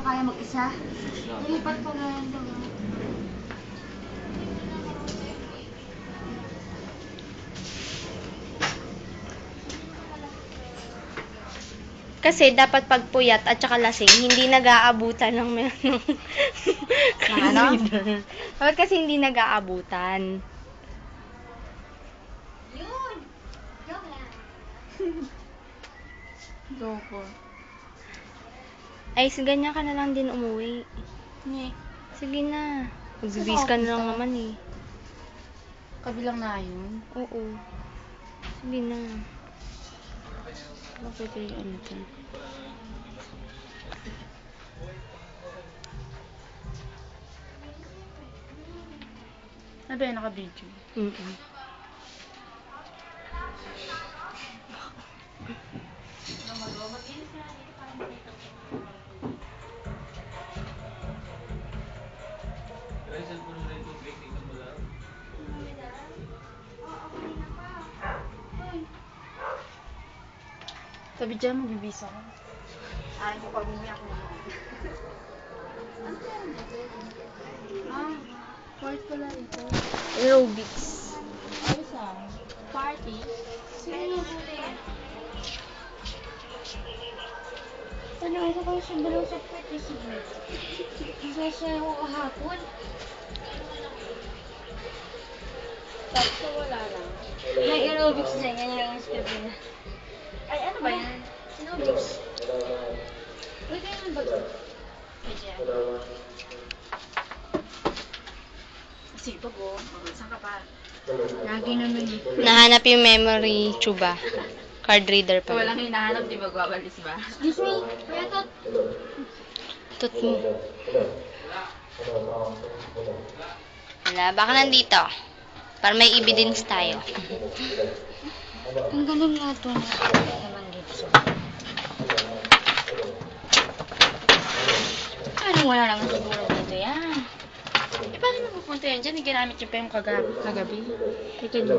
kaya mag-isa. Lumipat pa na yan. Kasi dapat pagpuyat at saka lasing, hindi nag-aabutan ng ano? Dapat kasi hindi nag-aabutan. Yun! Joke lang. Joke. Ay, ganyan ka na lang din umuwi. Ni. Sige na. Magbibis ka na lang naman eh. Kabilang na yun? Oo. Sige na. Bakit yung ano ito? Ano ba yung naka-video? Sabi dyan, magbibisa ko. Ay, kapag umiyak na ako. Part pala ito. Aerobics. Ayos ah. Party? Sino huli? Ano ako kayo sa dalaw sa party siguro? Masaya ako kahapon. Tapos wala lang. May aerobics dyan, yan yung script niya. Ay, ano ba yan? Aerobics. Uy, kaya ano ba ito? Sige pa po. Saan ka pa? Lagi naman eh. Nahanap yung memory chuba. Card reader pa. Walang hinahanap, di ba? Gwabalis ba? Excuse me. Kuya Tot. Tut mo. Wala, baka nandito. Para may evidence tayo. Ang galing nga ito. Naman dito sa Parang wala naman siguro dito yan. Eh, paano napupunta yan dyan? Ginamit niyo pa yung kagabi. Teka nyo.